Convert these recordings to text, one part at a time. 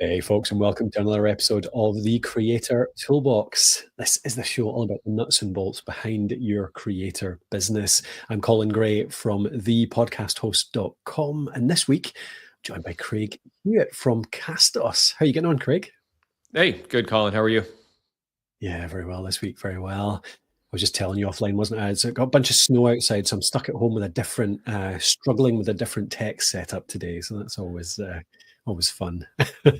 Hey, folks, and welcome to another episode of the Creator Toolbox. This is the show all about the nuts and bolts behind your creator business. I'm Colin Gray from thepodcasthost.com, and this week, I'm joined by Craig Hewitt from Castos. How are you getting on, Craig? Hey, good, Colin. How are you? Yeah, very well this week, very well. I was just telling you offline, wasn't I? It's got a bunch of snow outside, so I'm stuck at home with a different, struggling with a different tech setup today. So that's always fun.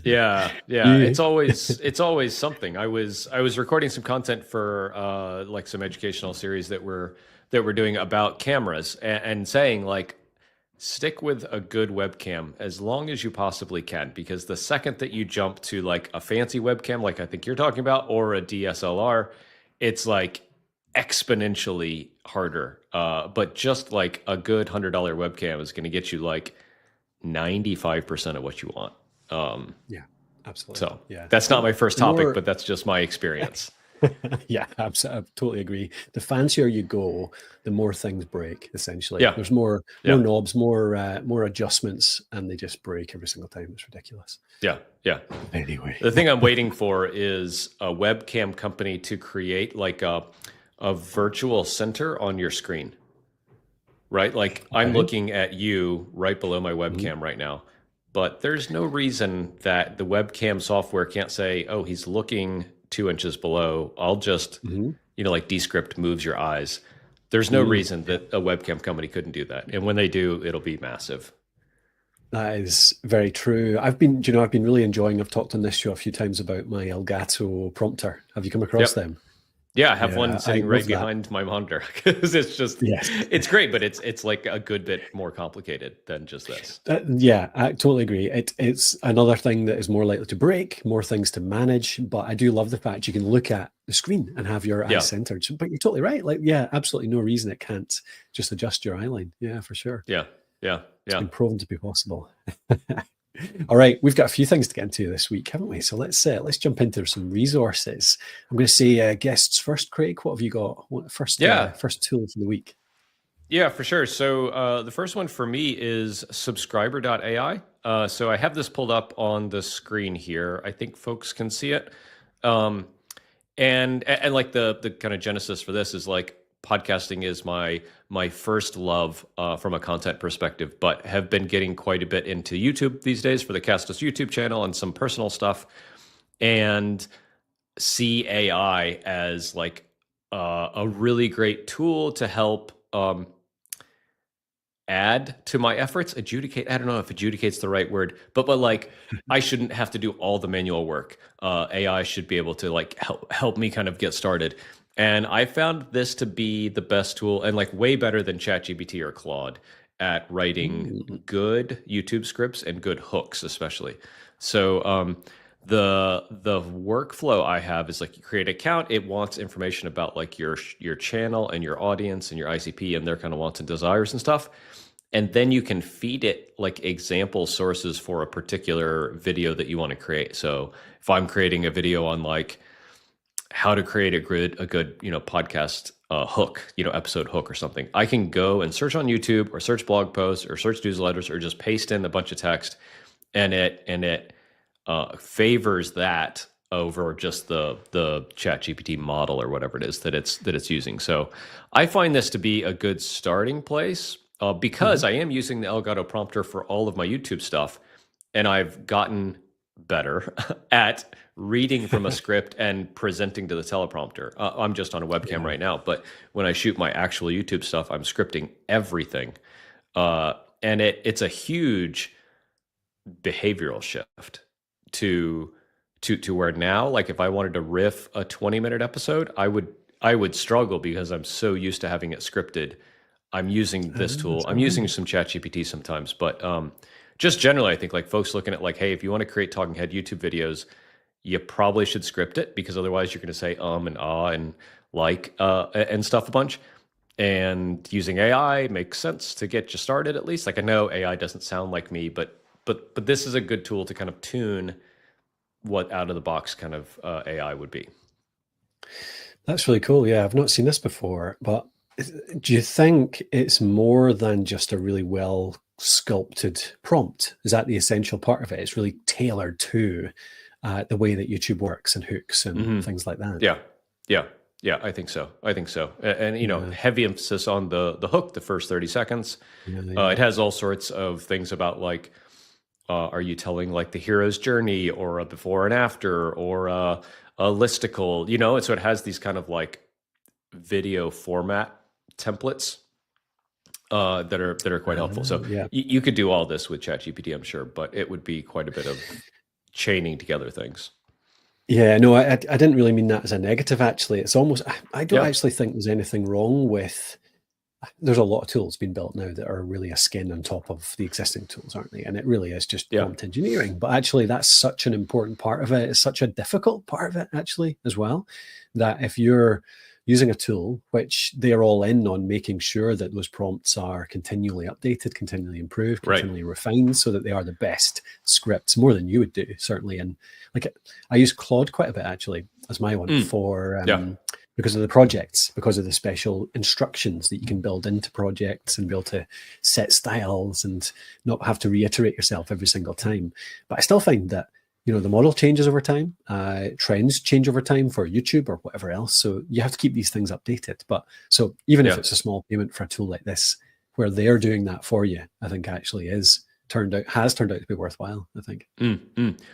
Yeah, You, it's always something. I was recording some content for like some educational series that we're doing about cameras and saying like stick with a good webcam as long as you possibly can, because the second that you jump to like a fancy webcam like I think you're talking about, or a DSLR, it's like exponentially harder. But just like a good $100 webcam is going to get you like 95% of what you want. yeah, absolutely. So Yeah. that's not my first The topic, more, but that's just my experience. yeah, absolutely, I totally agree. The fancier you go, the more things break. Essentially, Yeah, there's more yeah, knobs, more adjustments, and they just break every single time. It's ridiculous. yeah, yeah. Anyway, The thing I'm waiting for is a webcam company to create like a virtual center on your screen, right? Like I'm okay. looking at you right below my Mhm. webcam right now, but there's no reason that the webcam software can't say, oh, he's looking 2 inches below. I'll just, Mhm. like Descript moves your eyes. There's no reason that a webcam company couldn't do that. And when they do, it'll be massive. That is very true. I've been really enjoying. I've talked on this show a few times about my Elgato prompter. Have you come across Yep. them? Yeah, I have one Yeah, I sitting right love that. behind my monitor because Yes. it's great, but it's like a good bit more complicated than just this. Yeah, I totally agree. It's another thing that is more likely to break, more things to manage. But I do love the fact you can look at the screen and have your eyes Yeah, centered. But you're totally right. Like, yeah, absolutely no reason it can't just adjust your eye line. Yeah, for sure. yeah, yeah, It's yeah. been proven to be possible. All right, we've got a few things to get into this week, haven't we? So let's jump into some resources. I'm going to say guests first. Craig, what have you got? What Yeah, first tool for the week? yeah, for sure. So the first one for me is subscriber.ai. So I have this pulled up on the screen here. I think folks can see it. Um, and like the kind of genesis for this is like podcasting is my first love from a content perspective, but have been getting quite a bit into YouTube these days for the Castos YouTube channel and some personal stuff, and see AI as like a really great tool to help add to my efforts. Adjudicate, I don't know if adjudicate's the right word, but like I shouldn't have to do all the manual work. AI should be able to like help me kind of get started. And I found this to be the best tool, and like way better than ChatGPT or Claude at writing Mm, good YouTube scripts and good hooks, especially. So the workflow I have is like you create an account. It wants information about like your channel and your audience and your ICP and their kind of wants and desires and stuff, and then you can feed it like example sources for a particular video that you want to create. So if I'm creating a video on like how to create a good podcast hook, episode hook or something, I can go and search on YouTube or search blog posts or search newsletters or just paste in a bunch of text, and it favors that over just the chat GPT model or whatever it is that it's using. So I find this to be a good starting place, because mhm. I am using the Elgato prompter for all of my YouTube stuff, and I've gotten better at reading from a script and presenting to the teleprompter. I'm just on a webcam Yeah. right now, but when I shoot my actual YouTube stuff, I'm scripting everything, and it's a huge behavioral shift to where now, like if I wanted to riff a 20-minute episode, I would struggle because I'm so used to having it scripted. I'm using this tool. That's I'm using right. some chat GPT sometimes, but just generally I think like folks looking at like, hey, if you want to create talking head YouTube videos, you probably should script it, because otherwise you're going to say and ah and like and stuff a bunch. And using AI makes sense to get you started, at least. Like I know AI doesn't sound like me, but this is a good tool to kind of tune what out of the box kind of AI would be. That's really cool. Yeah, I've not seen this before, but do you think it's more than just a really well sculpted prompt. Is that the essential part of it? It's really tailored to the way that YouTube works and hooks and things like that. Yeah, I think so. And you know, heavy emphasis on the hook, the first 30 seconds. It has all sorts of things about like, are you telling like the hero's journey or a before and after or a listicle, you know? And so it has these kind of like video format templates that are quite helpful. So you could do all this with ChatGPT, I'm sure, but it would be quite a bit of chaining together things. Yeah, no, I didn't really mean that as a negative, actually. It's almost, I don't actually think there's anything wrong with, there's a lot of tools being built now that are really a skin on top of the existing tools, aren't they? And it really is just prompt engineering. But actually, that's such an important part of it. It's such a difficult part of it, actually, as well, that if you're using a tool, which they're all in on making sure that those prompts are continually updated, continually improved, continually refined, so that they are the best scripts, more than you would do, certainly. And like, I use Claude quite a bit, actually, as my one for because of the projects, because of the special instructions that you can build into projects and be able to set styles and not have to reiterate yourself every single time. But I still find that, you know, the model changes over time, trends change over time for YouTube or whatever else. So you have to keep these things updated. But so even if it's a small payment for a tool like this, where they're doing that for you, I think actually has turned out to be worthwhile, I think.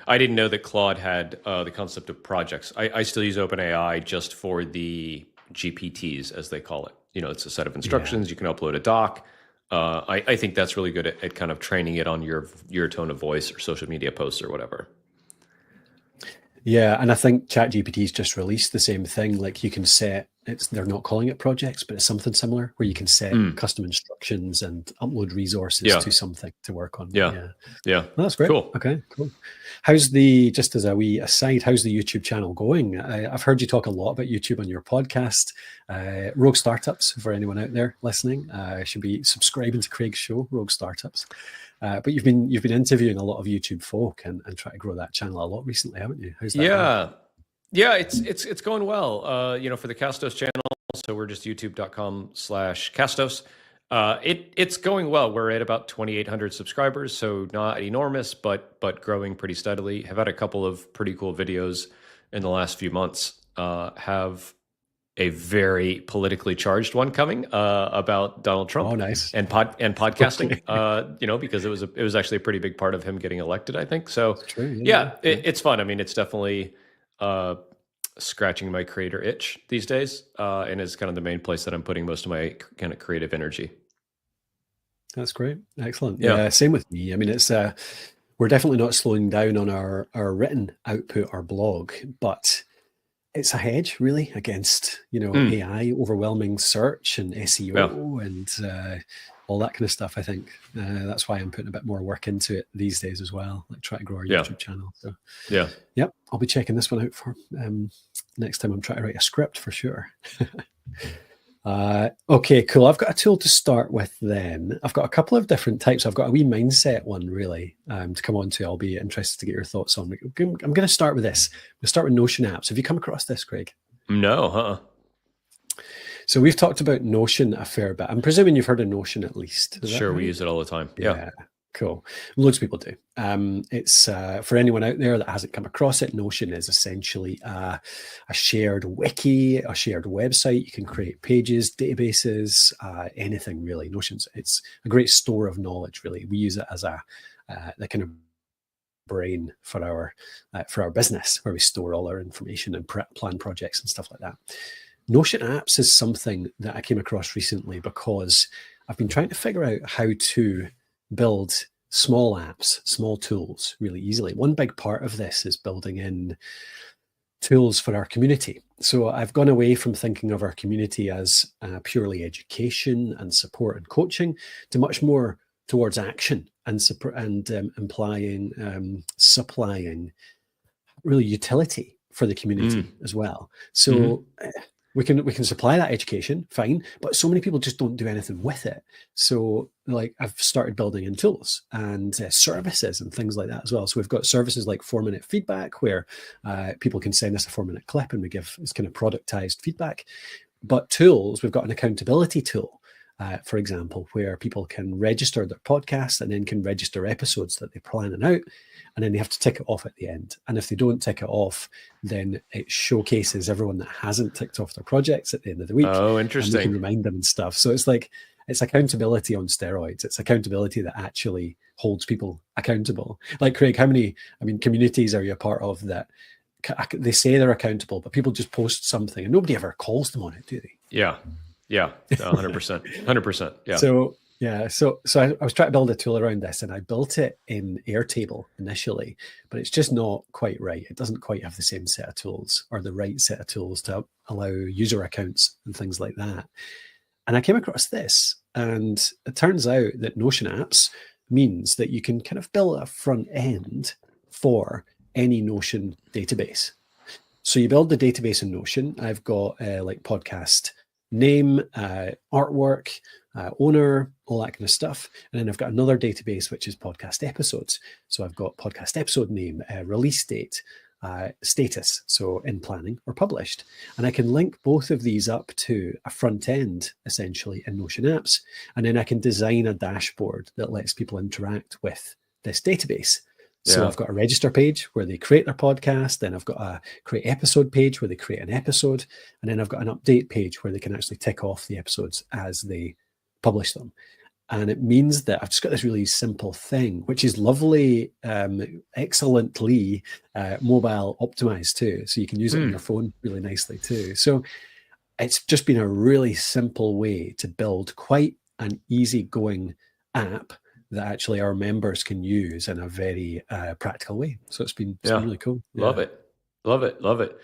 I didn't know that Claude had the concept of projects. I still use OpenAI just for the GPTs, as they call it. You know, it's a set of instructions. You can upload a doc. I think that's really good at kind of training it on your tone of voice or social media posts or whatever. Yeah, and I think ChatGPT's just released the same thing. Like you can set, they're not calling it projects, but it's something similar where you can set custom instructions and upload resources to something to work on. Yeah. Well, that's great. Cool. Okay, cool. Just as a wee aside, how's the YouTube channel going? I've heard you talk a lot about YouTube on your podcast. Rogue Startups, for anyone out there listening, should be subscribing to Craig's show, Rogue Startups. But you've been interviewing a lot of YouTube folk and trying to grow that channel a lot recently, haven't you? How's that going? Yeah, it's going well. You know, for the Castos channel, so we're just youtube.com/Castos. It's going well. We're at about 2,800 subscribers, so not enormous, but growing pretty steadily. Have had a couple of pretty cool videos in the last few months. Have a very politically charged one coming about Donald Trump. Oh, nice. And podcasting. You know, because it was actually a pretty big part of him getting elected, I think. So true, it's fun. I mean, it's definitely scratching my creator itch these days, and is kind of the main place that I'm putting most of my kind of creative energy. That's great. Excellent. Yeah, same with me. I mean, it's we're definitely not slowing down on our written output, our blog, but it's a hedge really against, you know, AI overwhelming search and SEO and all that kind of stuff. I think that's why I'm putting a bit more work into it these days as well, like try to grow our YouTube channel. So I'll be checking this one out for next time I'm trying to write a script for sure. Okay, cool. I've got a tool to start with then. I've got a couple of different types. I've got a wee mindset one really to come on to. I'll be interested to get your thoughts on. I'm going to start with this. We'll start with Notion apps. Have you come across this, Craig? No, So we've talked about Notion a fair bit. I'm presuming you've heard of Notion at least. Sure, right? We use it all the time. Yeah. Cool. Loads of people do. It's for anyone out there that hasn't come across it, Notion is essentially a shared wiki, a shared website. You can create pages, databases, anything really. It's a great store of knowledge, really. We use it as the kind of brain for our business, where we store all our information and plan projects and stuff like that. Notion apps is something that I came across recently because I've been trying to figure out how to build small apps, small tools really easily. One big part of this is building in tools for our community. So I've gone away from thinking of our community as purely education and support and coaching to much more towards action and supplying really utility for the community as well. So we can supply that education, fine, but so many people just don't do anything with it. So like I've started building in tools and services and things like that as well. So we've got services like 4-minute feedback where people can send us a 4-minute clip and we give this kind of productized feedback. But tools, we've got an accountability tool for example, where people can register their podcast and then can register episodes that they're planning out, and then they have to tick it off at the end. And if they don't tick it off, then it showcases everyone that hasn't ticked off their projects at the end of the week. Oh, and we can interesting. remind them and stuff. So it's like, it's accountability on steroids. It's accountability that actually holds people accountable. Like, Craig, how many, communities are you a part of that they say they're accountable, but people just post something and nobody ever calls them on it, do they? Yeah. Yeah. 100%. 100%. Yeah. So I was trying to build a tool around this, and I built it in Airtable initially, but it's just not quite right. It doesn't quite have the same set of tools or the right set of tools to allow user accounts and things like that. And I came across this, and it turns out that Notion Apps means that you can kind of build a front end for any Notion database. So you build the database in Notion. I've got like podcast name, artwork, owner, all that kind of stuff. And then I've got another database, which is podcast episodes. So I've got podcast episode name, release date, status, so in planning or published. And I can link both of these up to a front end, essentially, in Notion Apps. And then I can design a dashboard that lets people interact with this database. So I've got a register page where they create their podcast. Then I've got a create episode page where they create an episode. And then I've got an update page where they can actually tick off the episodes as they publish them. And it means that I've just got this really simple thing, which is lovely, excellently mobile optimized too. So you can use it on your phone really nicely too. So it's just been a really simple way to build quite an easygoing app that actually our members can use in a very practical way. So it's been really cool. Love it. Love it. Love it.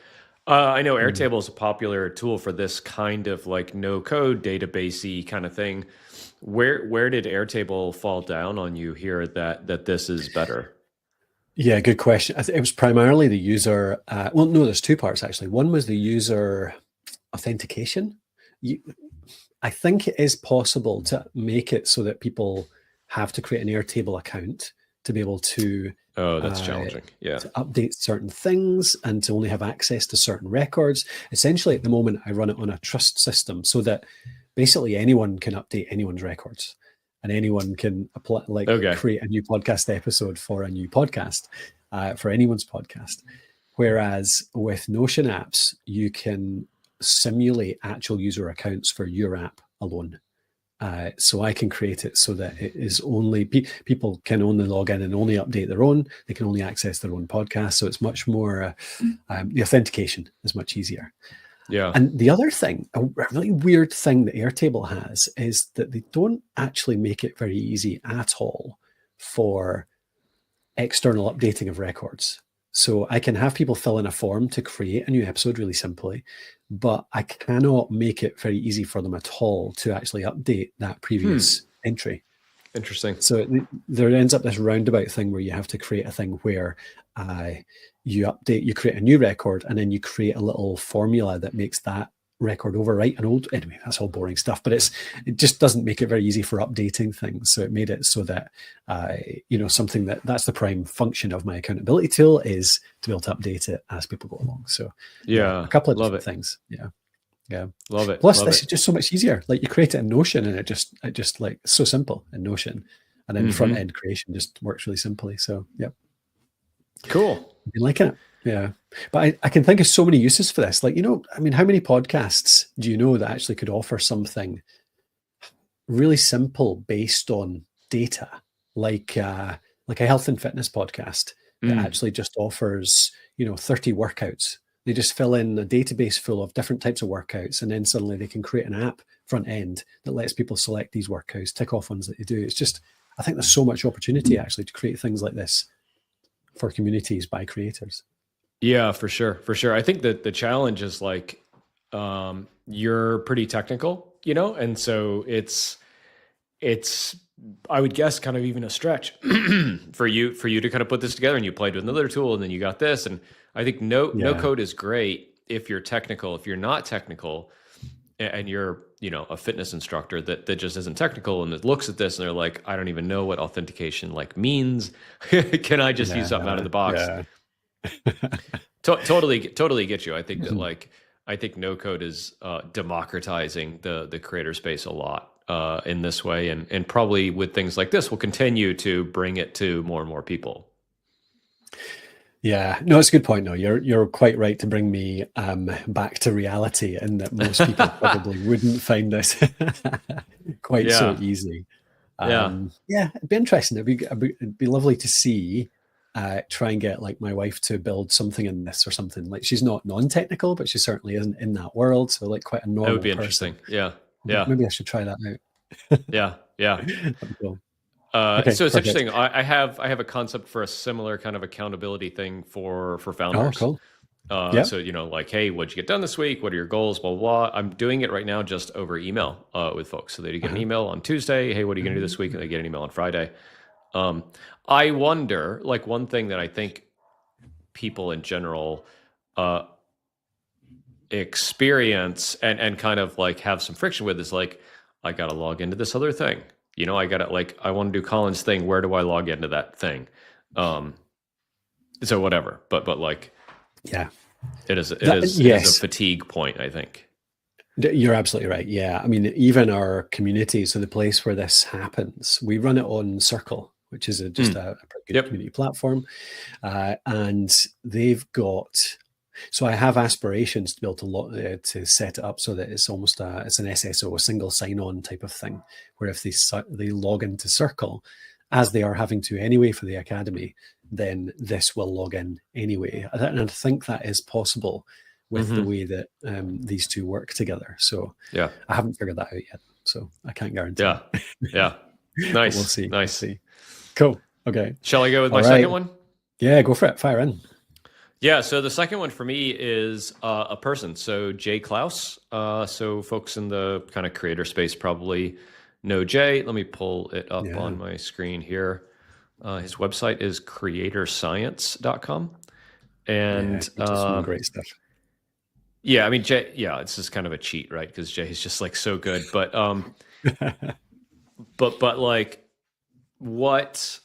I know Airtable is a popular tool for this kind of like no code databasey kind of thing. Where did Airtable fall down on you here that this is better? Yeah, good question. It was primarily the user. Well, no, there's two parts actually. One was the user authentication. I think it is possible to make it so that people have to create an Airtable account to be able to that's challenging. Yeah. To update certain things and to only have access to certain records. Essentially, at the moment, I run it on a trust system so that basically anyone can update anyone's records and anyone can apply, create a new podcast episode for a new podcast, for anyone's podcast. Whereas with Notion Apps, you can simulate actual user accounts for your app alone. So I can create it so that it is only people can only log in and only update their own. They can only access their own podcast. So it's much more, the authentication is much easier. Yeah. And the other thing, a really weird thing that Airtable has is that they don't actually make it very easy at all for external updating of records. So I can have people fill in a form to create a new episode really simply, but I cannot make it very easy for them at all to actually update that previous entry. Interesting. So there ends up this roundabout thing where you have to create a thing where you create a new record and then you create a little formula that makes that record overwrite an old. Anyway, that's all boring stuff, but it just doesn't make it very easy for updating things. So it made it so that something that's the prime function of my accountability tool is to be able to update it as people go along. So a couple of different things. Yeah. Love it. Plus, this is just so much easier. Like you create it in Notion, and it just like so simple in Notion, and then front end creation just works really simply. So yeah, cool. I've been liking it. Yeah, but I can think of so many uses for this. Like how many podcasts do you know that actually could offer something really simple based on data, like a health and fitness podcast that actually just offers 30 workouts. They just fill in a database full of different types of workouts, and then suddenly they can create an app front end that lets people select these workouts, tick off ones that they do. It's just, I think there's so much opportunity actually to create things like this for communities by creators. Yeah, for sure. I think that the challenge is like, you're pretty technical, and so it's, I would guess kind of even a stretch for you to kind of put this together, and you played with another tool and then you got this. And I think no code is great if you're technical. If you're not technical and you're, a fitness instructor that just isn't technical and it looks at this and they're like, I don't even know what authentication means. Can I just use something out of the box? Yeah. Totally get you. I think that I think no code is democratizing the creator space a lot. in this way, and probably with things like this, we'll continue to bring it to more and more people. Yeah, no, it's a good point. No, you're quite right to bring me back to reality, in that most people probably wouldn't find this quite so easy. Yeah, it'd be interesting. It'd be lovely to see. Try and get like my wife to build something in this or something. Like, she's not non-technical, but she certainly isn't in that world. So like quite a normal That would be person. interesting. Yeah. Maybe I should try that out. Yeah. That'd be cool. So it's perfect. interesting. I have a concept for a similar kind of accountability thing for founders. Oh, cool. So, like, hey, what'd you get done this week? What are your goals? Blah, blah, blah. I'm doing it right now just over email with folks. So they get an email on Tuesday. Hey, what are you going to do this week? And they get an email on Friday. I wonder, like, one thing that I think people in general experience and kind of like have some friction with is like, I got to log into this other thing. I want to do Colin's thing. Where do I log into that thing? So whatever, but like, yeah, it is a fatigue point, I think. You're absolutely right. Yeah. I mean, even our community, so the place where this happens, we run it on Circle, which is just a pretty good community platform. And they've got, so I have aspirations to be able to set it up so that it's almost it's an SSO, a single sign-on type of thing, where if they log into Circle, as they are having to anyway for the Academy, then this will log in anyway. And I think that is possible with the way that these two work together. So I haven't figured that out yet, so I can't guarantee. Yeah. Nice. We'll see. Nice. We'll see. Cool. Okay. Shall I go with my second one? Yeah, go for it. Fire in. Yeah, so the second one for me is a person. So Jay Clouse. So folks in the kind of creator space probably know Jay. Let me pull it up on my screen here. His website is creatorscience.com. And some great stuff. Yeah, I mean, Jay, it's just kind of a cheat, right? Because Jay's just like so good. But but like what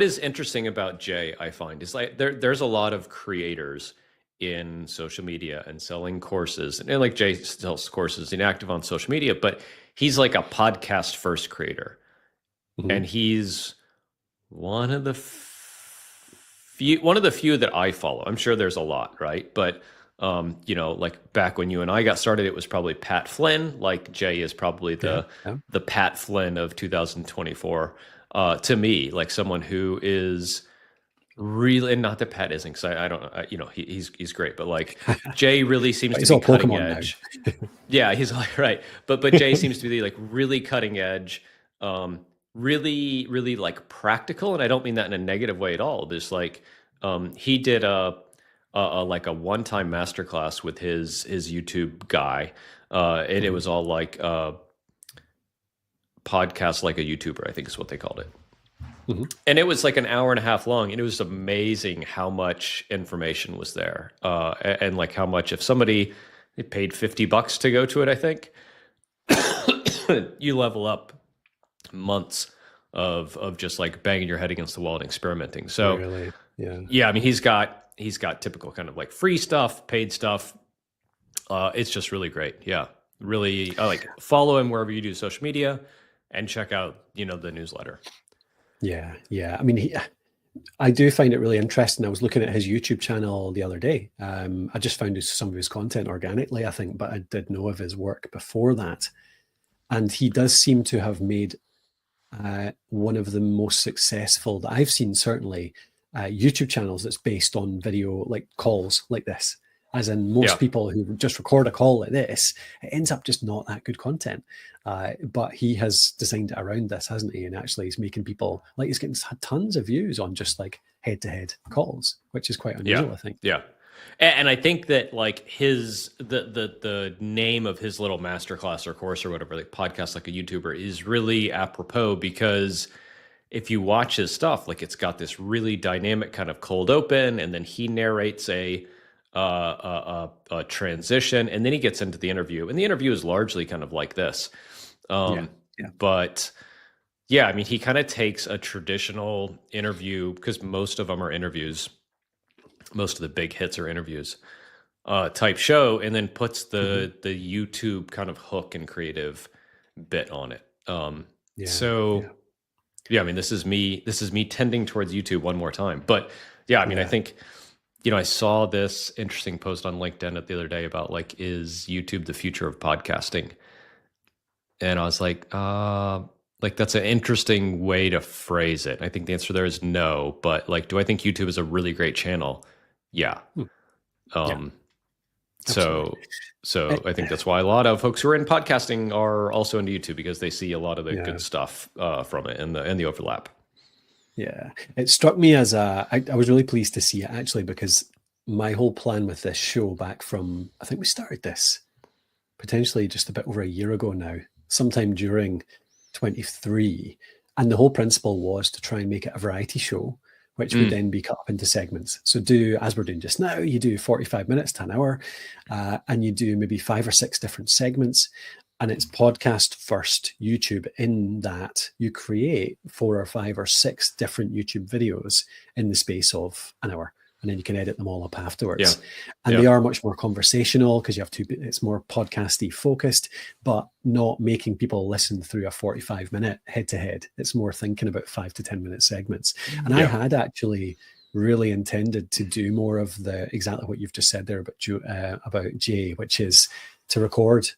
is interesting about Jay, I find, is like there's a lot of creators in social media and selling courses, and like Jay sells courses and active on social media, but he's like a podcast first creator, and he's one of the few that I follow. I'm sure there's a lot, right? But like back when you and I got started, it was probably Pat Flynn. Like Jay is probably the Pat Flynn of 2024. To me, like someone who is really, and not that Pat isn't, because I don't know, he's great, but like Jay really seems to be cutting edge. Yeah, he's like, right. But Jay seems to be like really cutting edge, really, really like practical. And I don't mean that in a negative way at all. There's like, he did like a one-time masterclass with his YouTube guy. And it was all like, podcast like a YouTuber, I think is what they called it. And it was like an hour and a half long, and it was amazing how much information was there. And like how much, if somebody paid $50 to go to it, I think you level up months of just like banging your head against the wall and experimenting. So really? Yeah, I mean, he's got typical kind of like free stuff, paid stuff. It's just really great. Yeah. Really, I like follow him wherever you do social media. And check out, the newsletter. Yeah. I mean, I do find it really interesting. I was looking at his YouTube channel the other day. I just found some of his content organically, I think, but I did know of his work before that. And he does seem to have made one of the most successful that I've seen, certainly, YouTube channels that's based on video, like calls like this. As in most people who just record a call like this, it ends up just not that good content. But he has designed it around this, hasn't he? And actually he's making people, like, he's getting tons of views on just like head-to-head calls, which is quite unusual, I think. Yeah. And I think that like the name of his little masterclass or course or whatever, like podcast like a YouTuber, is really apropos, because if you watch his stuff, like it's got this really dynamic kind of cold open, and then he narrates a transition, and then he gets into the interview, and the interview is largely kind of like this. But yeah, I mean, he kind of takes a traditional interview, because most of them are interviews, most of the big hits are interviews type show, and then puts the YouTube kind of hook and creative bit on it. Yeah. I mean, this is me tending towards YouTube one more time. But yeah, I mean, I think, I saw this interesting post on LinkedIn the other day about like, is YouTube the future of podcasting? And I was like, that's an interesting way to phrase it. I think the answer there is no, but like, do I think YouTube is a really great channel? Yeah. Yeah. So I think that's why a lot of folks who are in podcasting are also into YouTube, because they see a lot of the good stuff from it and the overlap. Yeah, it struck me as I was really pleased to see it actually, because my whole plan with this show back from, I think we started this potentially just a bit over a year ago now, sometime during 23. And the whole principle was to try and make it a variety show, which would then be cut up into segments. So do, as we're doing just now, you do 45 minutes to an hour, and you do maybe 5 or 6 different segments. And it's podcast first YouTube, in that you create 4 or 5 or 6 different YouTube videos in the space of an hour. And then you can edit them all up afterwards. And they are much more conversational, because you have to, it's more podcasty focused, but not making people listen through a 45-minute head-to-head. It's more thinking about 5 to 10-minute segments. And I had actually really intended to do more of the, exactly what you've just said there about Jay, which is to record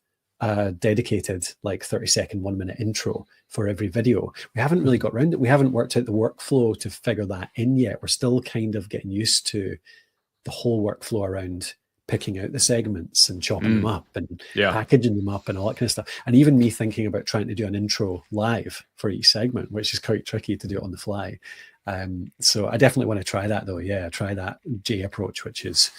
a dedicated like 30-second, 1-minute intro for every video. We haven't really got around it. We haven't worked out the workflow to figure that in yet. We're still kind of getting used to the whole workflow around picking out the segments and chopping them up and packaging them up and all that kind of stuff. And even me thinking about trying to do an intro live for each segment, which is quite tricky to do it on the fly. So I definitely want to try that though. Yeah, try that J approach, which is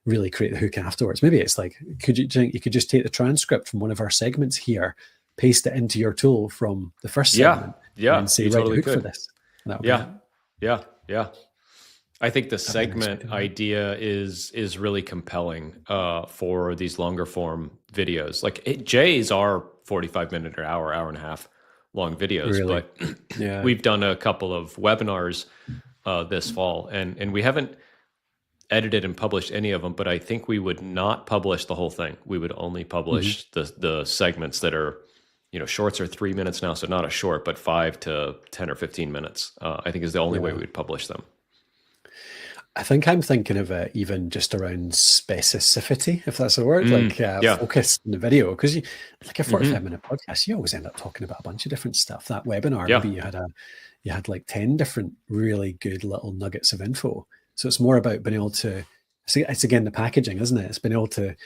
really create the hook afterwards. Maybe it's like, you could just take the transcript from one of our segments here, paste it into your tool from the first segment, and say, write a hook for this. Yeah. I think the segment idea is really compelling for these longer form videos. Like Jay's are 45-minute or hour and a half long videos, but we've done a couple of webinars this fall, and we haven't edited and published any of them, but I think we would not publish the whole thing. We would only publish the segments that are, shorts are 3 minutes now, so not a short, but 5 to 10 or 15 minutes, I think is the only way we would publish them. I think I'm thinking of it even just around specificity, if that's a word, focus in the video, because like a 45-minute podcast, you always end up talking about a bunch of different stuff. That webinar, maybe you had like 10 different really good little nuggets of info. So it's more about being able to, it's again the packaging, isn't it? It's being able to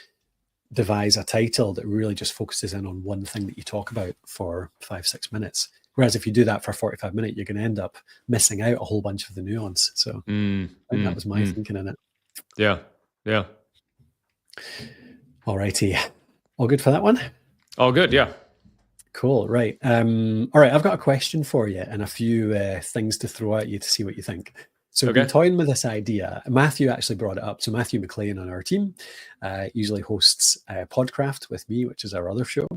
devise a title that really just focuses in on one thing that you talk about for 5-6 minutes. Whereas if you do that for 45 minutes, you're going to end up missing out a whole bunch of the nuance. So I think that was my thinking in it. Yeah. All righty. All good for that one? All good, yeah. Cool, right. All right, I've got a question for you and a few things to throw at you to see what you think. So we've been toying with this idea. Matthew actually brought it up. So Matthew McLean on our team usually hosts Podcraft with me, which is our other show.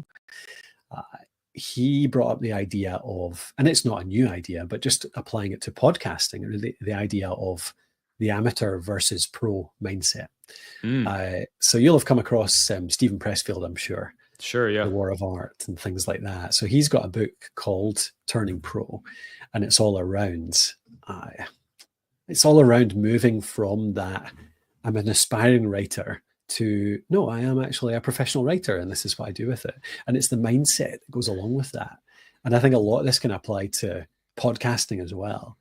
He brought up the idea of, and it's not a new idea, but just applying it to podcasting, the idea of the amateur versus pro mindset. So you'll have come across Stephen Pressfield, I'm sure. Sure, yeah. The War of Art and things like that. So he's got a book called Turning Pro, and it's all around moving from that I'm an aspiring writer to, no, I am actually a professional writer and this is what I do with it. And it's the mindset that goes along with that. And I think a lot of this can apply to podcasting as well.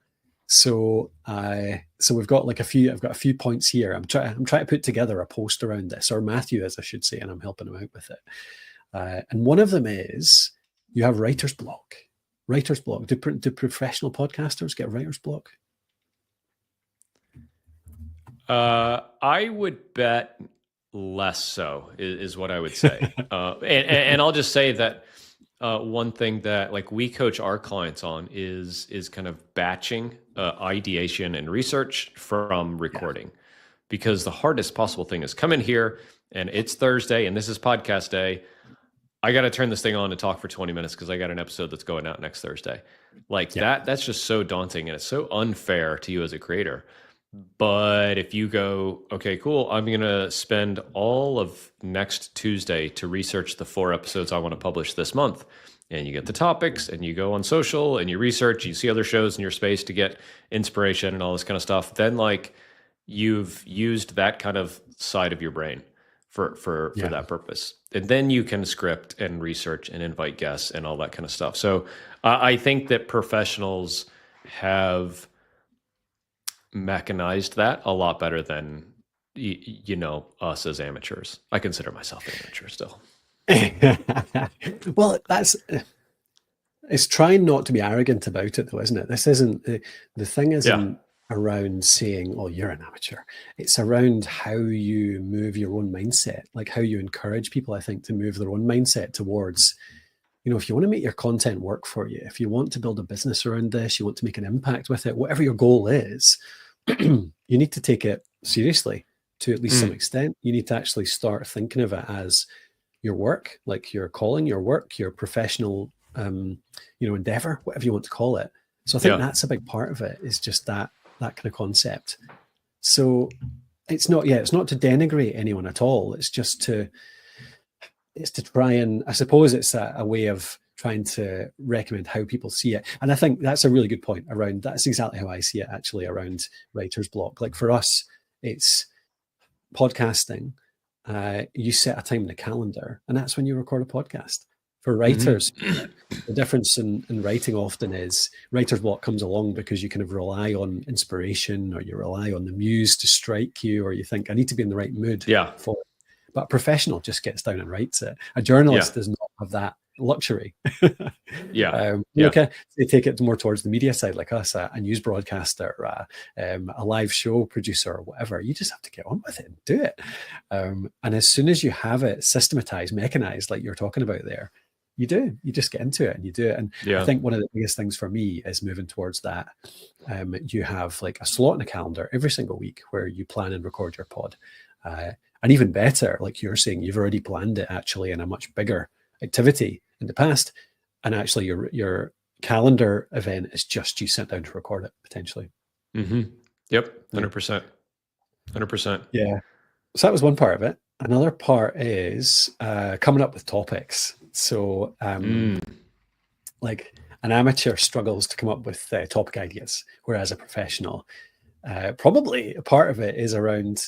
So we've got I've got a few points here. I'm trying to put together a post around this, or Matthew is, I should say, and I'm helping him out with it. And one of them is you have writer's block. Writer's block. Do professional podcasters get writer's block? I would bet less so is what I would say. And I'll just say that one thing that like we coach our clients on is kind of batching ideation and research from recording, because the hardest possible thing is come in here and it's Thursday and this is podcast day. I got to turn this thing on and talk for 20 minutes because I got an episode that's going out next Thursday. Like that's just so daunting, and it's so unfair to you as a creator. But if you go, okay, cool, I'm going to spend all of next Tuesday to research the 4 episodes I want to publish this month. And you get the topics and you go on social and you research, you see other shows in your space to get inspiration and all this kind of stuff. Then like you've used that kind of side of your brain for Yeah. that purpose. And then you can script and research and invite guests and all that kind of stuff. So I think that professionals have mechanized that a lot better than us as amateurs. I consider myself an amateur still. Well, it's trying not to be arrogant about it, though, isn't it? This isn't the thing isn't around saying, oh, you're an amateur. It's around how you move your own mindset, like how you encourage people, I think, to move their own mindset towards, if you want to make your content work for you, if you want to build a business around this, you want to make an impact with it, whatever your goal is, you need to take it seriously to at least some extent. You need to actually start thinking of it as your work, like your calling, your work, your professional, endeavor, whatever you want to call it. So I think that's a big part of it, is just that kind of concept. So it's not to denigrate anyone at all. It's just to try and, I suppose it's a way of trying to recommend how people see it. And I think that's a really good point around, that's exactly how I see it actually around writer's block. Like for us, it's podcasting. You set a time in the calendar and that's when you record a podcast. For writers, the difference in writing often is writer's block comes along because you kind of rely on inspiration, or you rely on the muse to strike you, or you think, I need to be in the right mood for it. But a professional just gets down and writes it. A journalist does not have that luxury. Okay, they take it more towards the media side, like us, a news broadcaster, a live show producer, or whatever. You just have to get on with it and do it. And as soon as you have it systematized, mechanized, like you're talking about there, you just get into it and you do it. And I think one of the biggest things for me is moving towards that. You have like a slot in the calendar every single week where you plan and record your pod. And even better, like you're saying, you've already planned it actually in a much bigger activity in the past. And actually your calendar event is just you sit down to record it potentially. Yep. 100%. 100%. Yeah. So that was one part of it. Another part is coming up with topics. So like an amateur struggles to come up with topic ideas, whereas a professional, probably a part of it is around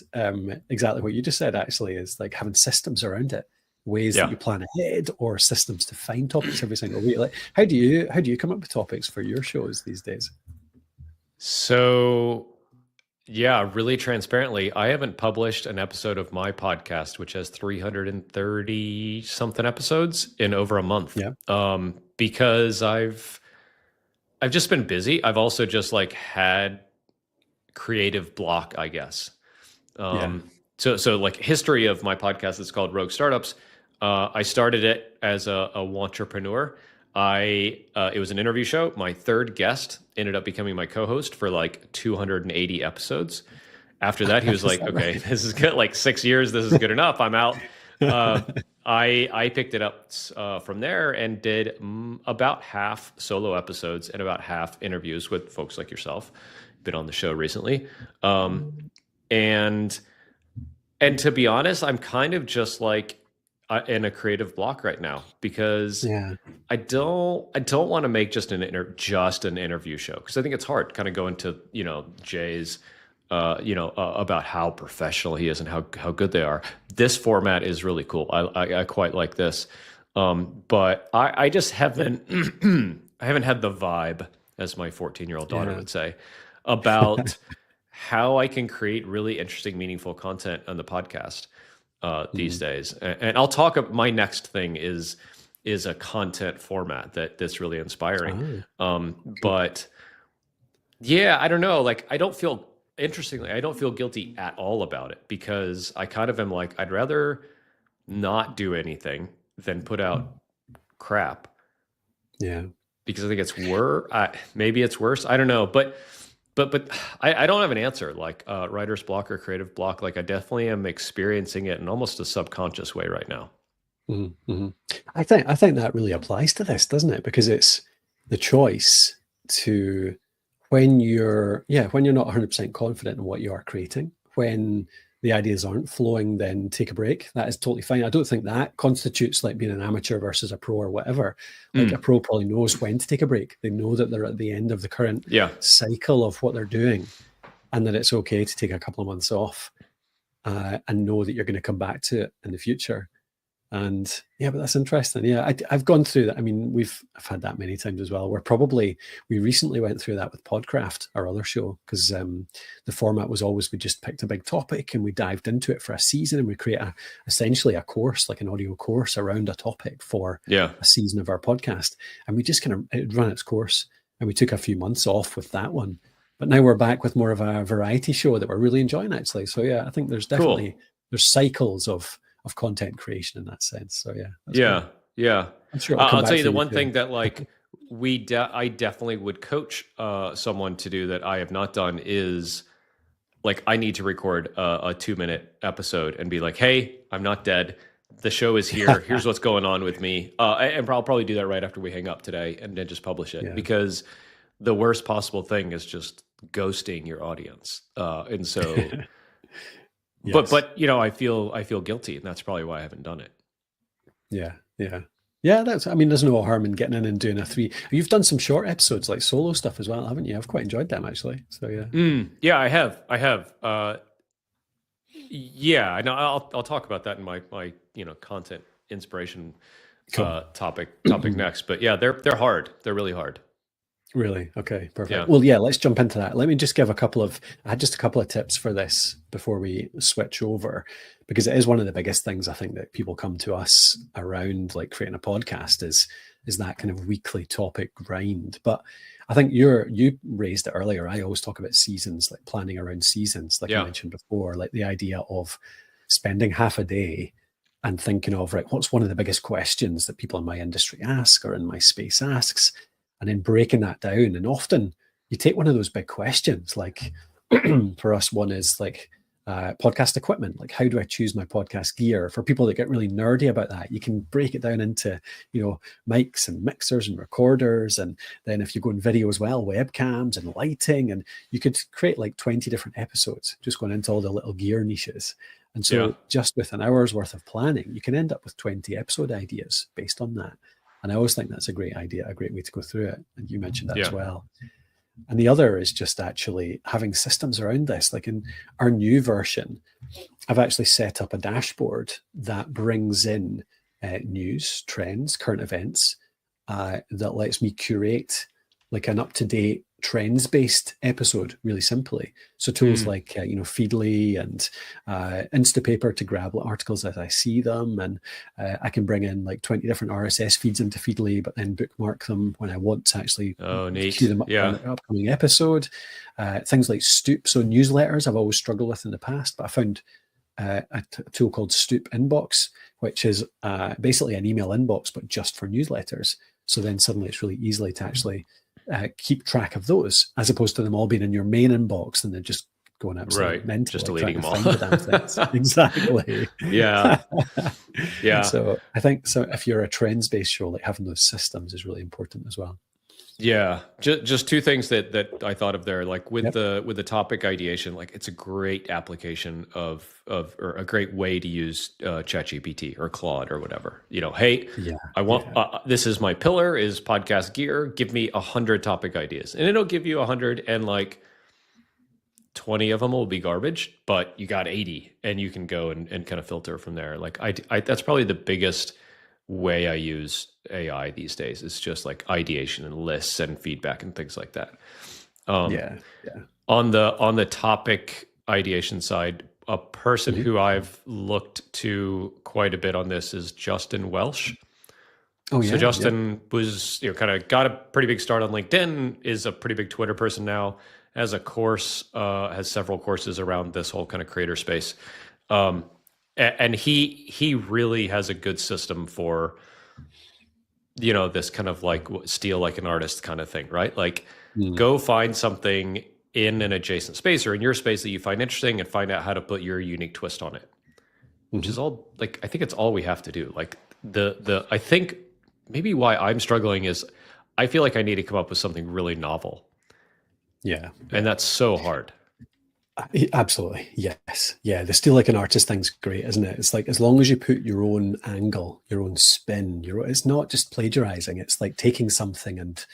exactly what you just said, actually, is like having systems around it, ways that you plan ahead, or systems to find topics every single week. Like how do you come up with topics for your shows these days? So really transparently, I haven't published an episode of my podcast, which has 330 something episodes, in over a month. Because I've just been busy. I've also just like had creative block, I guess. So like history of my podcast is called Rogue Startups. I started it as a wantrepreneur. It was an interview show. My third guest ended up becoming my co-host for like 280 episodes. After that, he was like, okay, this is good. Like 6 years, this is good enough. I'm out. I picked it up from there and did about half solo episodes and about half interviews with folks like yourself. Been on the show recently. And to be honest, I'm kind of just like in a creative block right now, because I don't want to make just an interview show, because I think it's hard kind of going to, Jay's, about how professional he is and how good they are. This format is really cool. I quite like this. But I just haven't, I haven't had the vibe, as my 14-year-old daughter would say, about how I can create really interesting, meaningful content on the podcast these days. And I'll talk. My next thing is a content format that's really inspiring. But yeah, I don't know. Like, I don't feel guilty at all about it, because I kind of am like, I'd rather not do anything than put out crap. Yeah. Because I think it's worse. Maybe it's worse. I don't know. But I don't have an answer, like writer's block or creative block. Like, I definitely am experiencing it in almost a subconscious way right now. I think that really applies to this, doesn't it? Because it's the choice to when you're not 100% confident in what you are creating, when the ideas aren't flowing, then take a break. That is totally fine. I don't think that constitutes like being an amateur versus a pro or whatever. Like a pro probably knows when to take a break. They know that they're at the end of the current cycle of what they're doing, and that it's okay to take a couple of months off, and know that you're going to come back to it in the future. And yeah, but that's interesting. Yeah, I've gone through that. I mean, I've had that many times as well. We recently went through that with Podcraft, our other show, because the format was always we just picked a big topic and we dived into it for a season, and we create essentially a course, like an audio course around a topic for a season of our podcast. And we just kind of it run its course, and we took a few months off with that one. But now we're back with more of a variety show that we're really enjoying, actually. So yeah, I think there's definitely there's cycles of content creation in that sense. So yeah. Yeah. I'm sure I'll tell you the one thing that like I definitely would coach someone to do that I have not done is like, I need to record a 2-minute episode and be like, hey, I'm not dead. The show is here. Here's what's going on with me. And I'll probably do that right after we hang up today and then just publish it, because the worst possible thing is just ghosting your audience. And so Yes. But you know, I feel guilty, and that's probably why I haven't done it. Yeah. There's no harm in getting in and doing you've done some short episodes like solo stuff as well, haven't you? I've quite enjoyed them, actually. So yeah, I have. I know. I'll talk about that in my content inspiration topic next. But yeah, they're hard. They're really hard. Really? Okay, perfect. Yeah. Well, yeah, let's jump into that. Let me just give a couple of tips for this before we switch over, because it is one of the biggest things I think that people come to us around, like creating a podcast, is that kind of weekly topic grind. But I think you raised it earlier. I always talk about seasons, like planning around seasons, like I mentioned before, like the idea of spending half a day and thinking of, right, what's one of the biggest questions that people in my industry ask or in my space asks? And then breaking that down. And often you take one of those big questions, like for us, one is like podcast equipment. Like, how do I choose my podcast gear? For people that get really nerdy about that, you can break it down into, mics and mixers and recorders. And then if you go in video as well, webcams and lighting, and you could create like 20 different episodes just going into all the little gear niches. And so just with an hour's worth of planning, you can end up with 20 episode ideas based on that. And I always think that's a great idea, a great way to go through it. And you mentioned that as well. And the other is just actually having systems around this. Like in our new version, I've actually set up a dashboard that brings in news, trends, current events, that lets me curate like an up-to-date trends-based episode really simply. So tools like, Feedly and Instapaper to grab articles as I see them. And I can bring in like 20 different RSS feeds into Feedly, but then bookmark them when I want to actually queue them up for an upcoming episode. Things like Stoop. So newsletters I've always struggled with in the past, but I found a tool called Stoop Inbox, which is basically an email inbox, but just for newsletters. So then suddenly it's really easily to actually keep track of those, as opposed to them all being in your main inbox and then just going absolutely mental, just deleting them all. Exactly. Yeah. So I think if you're a trends-based show, like having those systems is really important as well. Yeah, just two things that I thought of there, like with the topic ideation, like it's a great application or a great way to use ChatGPT or Claude or whatever. Hey, I want this is my pillar is podcast gear. Give me 100 topic ideas, and it'll give you 100, and like 20 of them will be garbage, but you got 80, and you can go and kind of filter from there. Like I that's probably the biggest way I use AI these days. Is just like ideation and lists and feedback and things like that. On the topic ideation side, a person who I've looked to quite a bit on this is Justin Welsh. So Justin was kind of got a pretty big start on LinkedIn, is a pretty big Twitter person now, has a course, has several courses around this whole kind of creator space. And he really has a good system for, this kind of like steal like an artist kind of thing, right? Like go find something in an adjacent space or in your space that you find interesting and find out how to put your unique twist on it, which is all like, I think it's all we have to do. Like I think maybe why I'm struggling is I feel like I need to come up with something really novel. Yeah. And that's so hard. Absolutely. Yes. Yeah. The steal like an artist thing's great, isn't it? It's like, as long as you put your own angle, your own spin, it's not just plagiarizing. It's like taking something and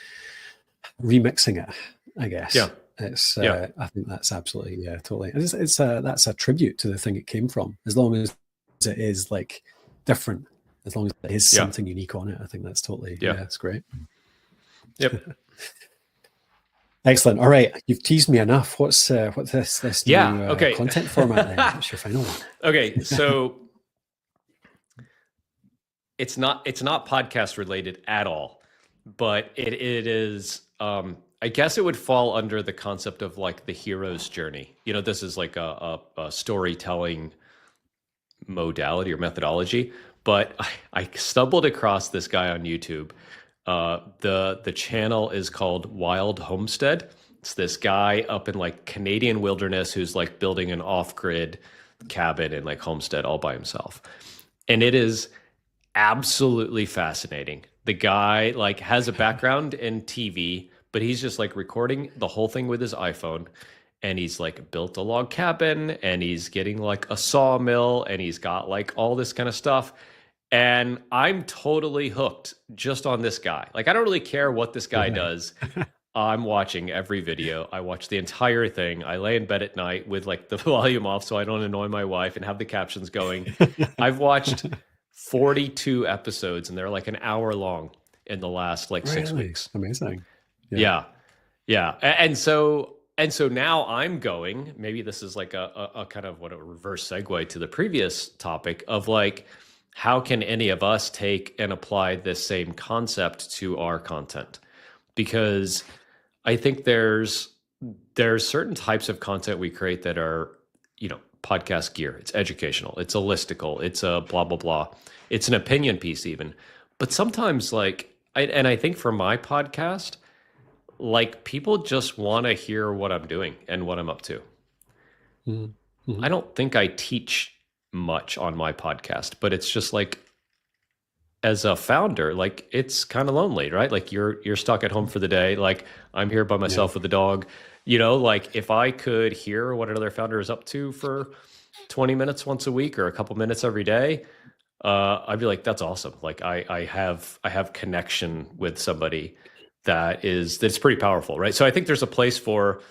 remixing it, I guess. Yeah. It's, Yeah. I think that's absolutely, yeah, totally. That's a tribute to the thing it came from. As long as it is like different, as long as it is Yeah. something unique on it, I think that's totally, Yeah. it's great. Yep. Excellent. All right, you've teased me enough. What's this new Okay. content format then? What's your final one? Okay, so it's not podcast related at all, but it is. I guess it would fall under the concept of like the hero's journey. You know, this is like a storytelling modality or methodology. But I stumbled across this guy on YouTube. The channel is called Wild Homestead. It's this guy up in like Canadian wilderness who's like building an off-grid cabin and like homestead all by himself. And it is absolutely fascinating. The guy like has a background in TV, but he's just like recording the whole thing with his iPhone. And he's like built a log cabin and he's getting like a sawmill and he's got like all this kind of stuff. And I'm totally hooked just on this guy. Like, I don't really care what this guy does. I'm watching every video. I watch the entire thing. I lay in bed at night with like the volume off so I don't annoy my wife and have the captions going. I've watched 42 episodes and they're like an hour long in the last like 6 weeks. Amazing. Yeah. And so now I'm going, maybe this is like a kind of what a reverse segue to the previous topic of like, how can any of us take and apply this same concept to our content? Because I think there's certain types of content we create that are, you know, podcast gear. It's educational. It's a listicle. It's a blah, blah, blah. It's an opinion piece even. But sometimes like, I think for my podcast, like people just want to hear what I'm doing and what I'm up to. Mm-hmm. I don't think I teach much on my podcast, but it's just like, as a founder, like it's kind of lonely, right? Like you're stuck at home for the day. Like I'm here by myself with the dog, you know, like if I could hear what another founder is up to for 20 minutes once a week or a couple minutes every day, I'd be like, that's awesome. Like I have connection with somebody that's pretty powerful, right? So I think there's a place for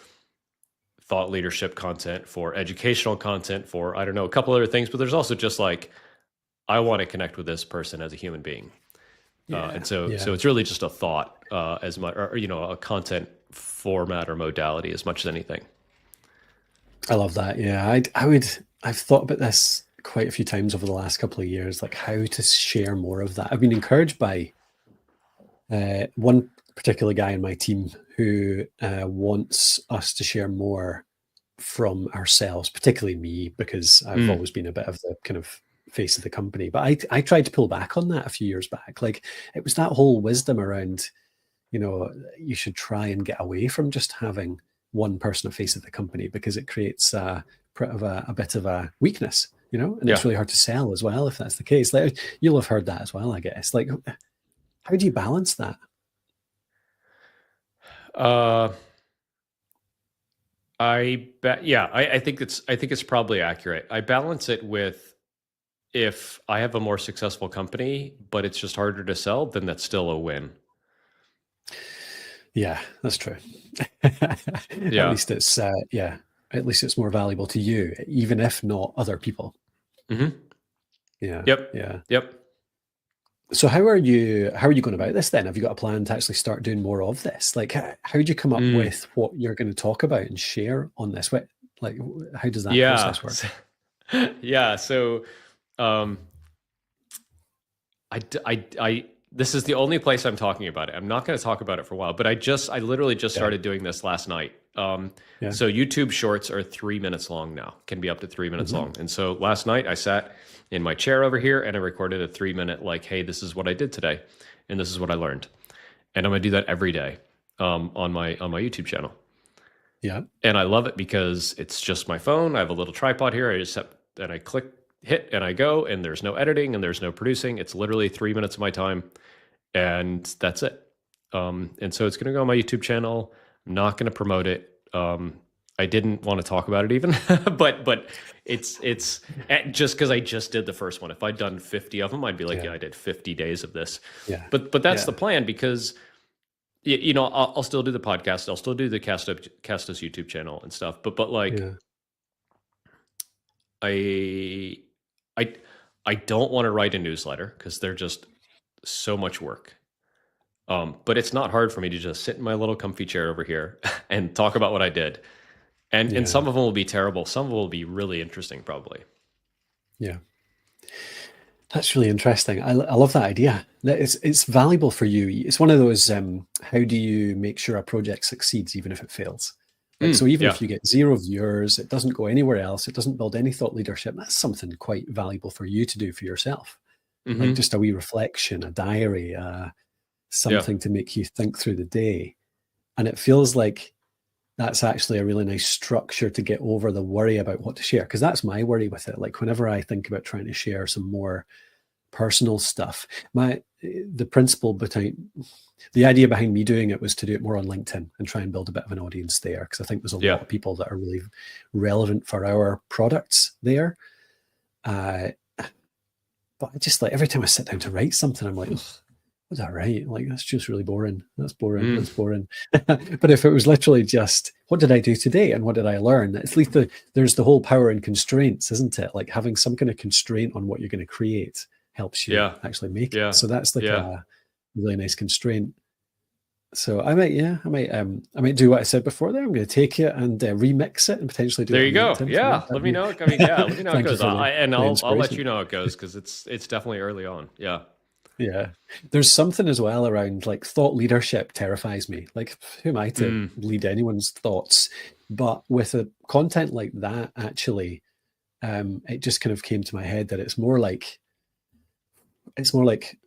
thought leadership content, for educational content, for, I don't know, a couple other things, but there's also just like, I want to connect with this person as a human being. And so it's really just a thought as much, or, you know, a content format or modality as much as anything. I love that. Yeah. I've thought about this quite a few times over the last couple of years, like how to share more of that. I've been encouraged by one particular guy in my team who wants us to share more from ourselves, particularly me, because I've always been a bit of the kind of face of the company. But I tried to pull back on that a few years back. Like it was that whole wisdom around, you know, you should try and get away from just having one person a face of the company because it creates a bit of a weakness, you know, and it's really hard to sell as well if that's the case. Like you'll have heard that as well, I guess. Like, how do you balance that? I think it's probably accurate. I balance it with, if I have a more successful company, but it's just harder to sell, then that's still a win. Yeah, that's true. At least it's more valuable to you, even if not other people. Mm-hmm. Yeah. Yep. So how are you going about this then? Have you got a plan to actually start doing more of this? Like, how did you come up with what you're going to talk about and share on this? How does that process work? So, this is the only place I'm talking about it. I'm not going to talk about it for a while, but I literally just started doing this last night. So YouTube shorts are 3 minutes long now, can be up to 3 minutes long. And so last night I sat in my chair over here and I recorded a 3 minute, like, hey, this is what I did today. And this is what I learned. And I'm going to do that every day, on my YouTube channel. Yeah. And I love it because it's just my phone. I have a little tripod here. I hit and I go, and there's no editing and there's no producing. It's literally 3 minutes of my time and that's it. And so it's going to go on my YouTube channel. I'm I'm not going to promote it. I didn't want to talk about it even, but it's just because I just did the first one. If I'd done 50 of them, I'd be like, yeah, I did 50 days of this. Yeah. But that's the plan, because you know, I'll still do the podcast. I'll still do the Castos YouTube channel and stuff. But like, I don't want to write a newsletter because they're just so much work. But it's not hard for me to just sit in my little comfy chair over here and talk about what I did. And some of them will be terrible. Some of them will be really interesting, probably. Yeah. That's really interesting. I love that idea. It's valuable for you. It's one of those, how do you make sure a project succeeds even if it fails? Like, so even if you get 0 viewers, it doesn't go anywhere else, it doesn't build any thought leadership, that's something quite valuable for you to do for yourself. Like just a wee reflection, a diary, something to make you think through the day. And it feels like that's actually a really nice structure to get over the worry about what to share. Because that's my worry with it. Like whenever I think about trying to share some more personal stuff, the principle behind the idea behind me doing it was to do it more on LinkedIn and try and build a bit of an audience there. Because I think there's a lot of people that are really relevant for our products there. But I just like every time I sit down to write something, I'm like, what's that right? Like, that's just really boring. That's boring. That's boring. But if it was literally just, what did I do today? And what did I learn? At least there's the whole power in constraints, isn't it? Like having some kind of constraint on what you're going to create helps you actually make it. So that's like a really nice constraint. So I might do what I said before there. I'm going to take it and remix it and potentially do it. There you go. Yeah. Let me know. I mean, let me know how it goes. I'll let you know how it goes, because it's definitely early on. Yeah. Yeah. There's something as well around like thought leadership terrifies me. Like, who am I to lead anyone's thoughts? But with a content like that, actually, it just kind of came to my head that it's more like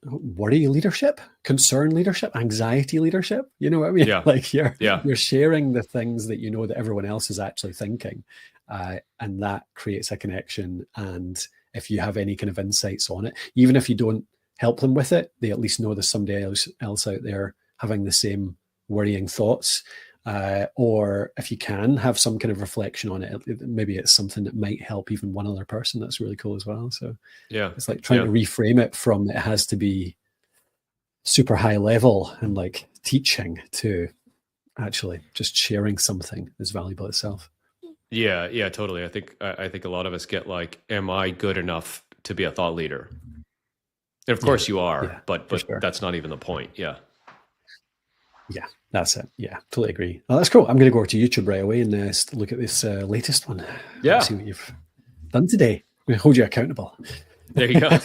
worry leadership, concern leadership, anxiety leadership. You know what I mean? Yeah. Like you're sharing the things that you know that everyone else is actually thinking. And that creates a connection. And if you have any kind of insights on it, even if you don't help them with it, they at least know there's somebody else out there having the same worrying thoughts. Or if you can have some kind of reflection on it, maybe it's something that might help even one other person. That's really cool as well. So it's like trying to reframe it from it has to be super high level and like teaching to actually just sharing something is valuable itself. Yeah, totally. I think a lot of us get like, am I good enough to be a thought leader? And of course you are, but that's not even the point. Yeah, that's it. Yeah, totally agree. Oh, that's cool. I'm going to go over to YouTube right away and look at this latest one. Yeah. See what you've done today. I'm going to hold you accountable. There you go.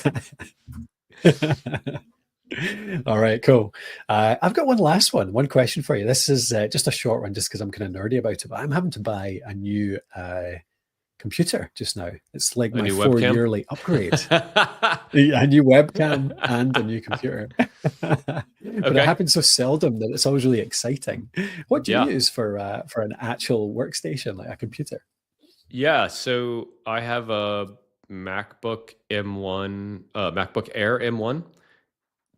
All right, cool. I've got one question for you. This is just a short one, just because I'm kind of nerdy about it, but I'm having to buy a new computer just now. It's like my 4-yearly upgrade. A new webcam and a new computer. But it happens so seldom that it's always really exciting. What do you use for an actual workstation, like a computer? Yeah, so I have a MacBook M1, MacBook Air M1,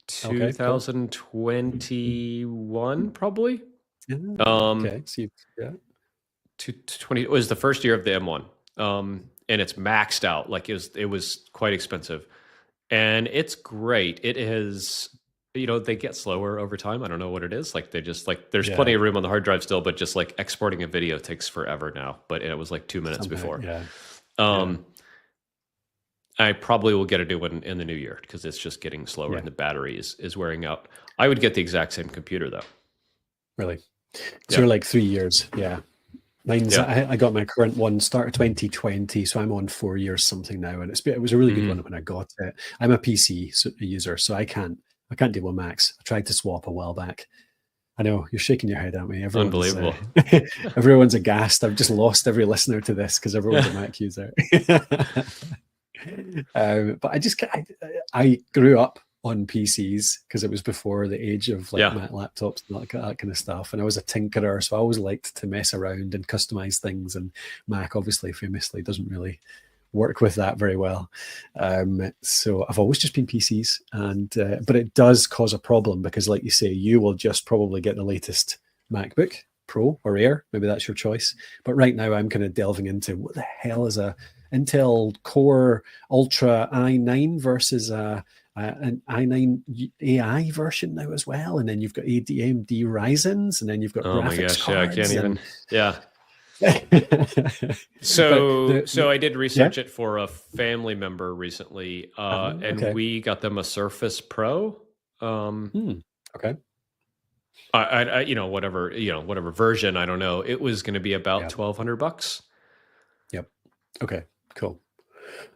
2021 probably. Okay, so it was the first year of the M1. And it's maxed out. Like it was quite expensive, and it's great. It is, they get slower over time. I don't know what it is. Like they just like, there's plenty of room on the hard drive still, but just like exporting a video takes forever now, but it was like 2 minutes before. I probably will get a new one in the new year because it's just getting slower and the battery is wearing out. I would get the exact same computer though. Really? So you're like 3 years. Yeah. Mine's, I got my current one start of 2020, so I'm on 4 years something now, and it was a really good one when I got it. I'm a PC user, so I can't deal with Macs. I tried to swap a while back. I know you're shaking your head at me. Unbelievable. Everyone's aghast. I've just lost every listener to this because everyone's a Mac user. But I grew up on PCs because it was before the age of like Mac laptops and that kind of stuff. And I was a tinkerer, so I always liked to mess around and customize things. And Mac obviously famously doesn't really work with that very well. So I've always just been PCs, and but it does cause a problem because, like you say, you will just probably get the latest MacBook Pro or Air. Maybe that's your choice. But right now I'm kind of delving into what the hell is a Intel Core Ultra i9 versus an i9 AI version now as well. And then you've got AMD Ryzen's, and then you've got Oh my graphics gosh, cards. yeah, I can't even. Yeah. But So I did research it for a family member recently, and okay. we got them a Surface Pro. Okay. I whatever version, I don't know. It was going to be about $1,200. Yep. Okay. Cool.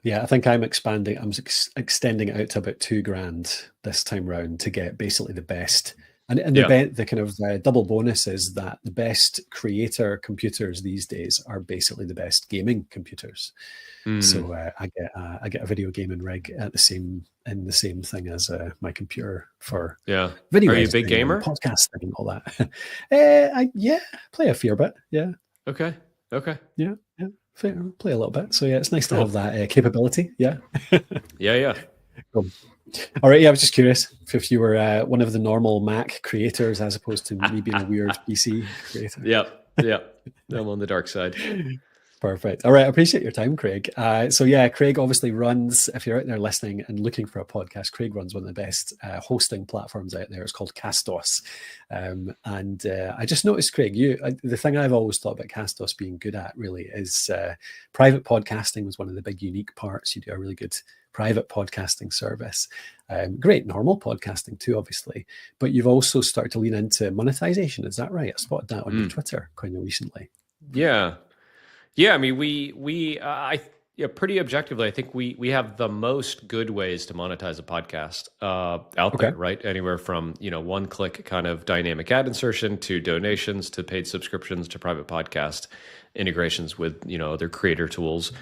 Yeah, I think I'm expanding. I'm extending it out to about $2,000 this time round to get basically the best. And the kind of double bonus is that the best creator computers these days are basically the best gaming computers. So I get a video gaming rig at the same thing as my computer for video. Are you a big gamer? Podcasting and all that. I play a fair bit. Yeah. Okay. Yeah. Play a little bit. So yeah, it's nice to have that capability. Yeah. Yeah. Cool. All right. Yeah, I was just curious if you were one of the normal Mac creators as opposed to me being a weird PC creator. Yep. I'm on the dark side. Perfect. All right. I appreciate your time, Craig. So yeah, Craig obviously runs, if you're out there listening and looking for a podcast, Craig runs one of the best hosting platforms out there. It's called Castos. And I just noticed, Craig, the thing I've always thought about Castos being good at really is private podcasting was one of the big unique parts. You do a really good private podcasting service. Great normal podcasting too, obviously. But you've also started to lean into monetization. Is that right? I spotted that on your Twitter quite recently. Yeah, I mean, pretty objectively, I think we have the most good ways to monetize a podcast out there, right? Anywhere from, one-click kind of dynamic ad insertion to donations to paid subscriptions to private podcast integrations with, other creator tools.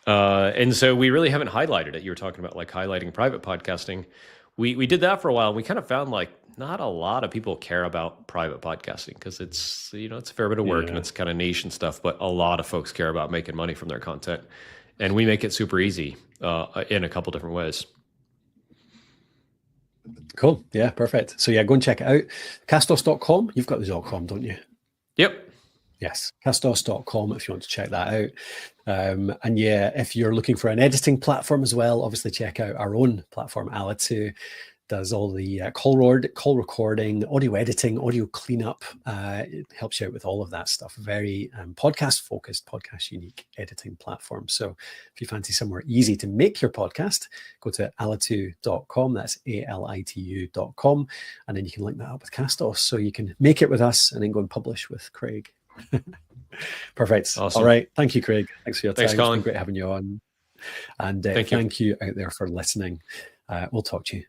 And so we really haven't highlighted it. You were talking about like highlighting private podcasting. We did that for a while. And we kind of found like not a lot of people care about private podcasting because it's, it's a fair bit of work and it's kind of niche and stuff, but a lot of folks care about making money from their content. And we make it super easy in a couple different ways. Cool. Yeah, perfect. So yeah, go and check it out. Castos.com. You've got the .com, don't you? Yep. Yes, castos.com if you want to check that out. And yeah, if you're looking for an editing platform as well, obviously check out our own platform, Alitu. Does all the call recording, audio editing, audio cleanup. It helps you out with all of that stuff. Very podcast-focused, podcast-unique editing platform. So if you fancy somewhere easy to make your podcast, go to alitu.com. That's alitu.com. And then you can link that up with Castos. So you can make it with us and then go and publish with Craig. Perfect. Awesome. All right. Thank you, Craig. Thanks for your time. Thanks, Colin. It's been great having you on. And thank you out there for listening. We'll talk to you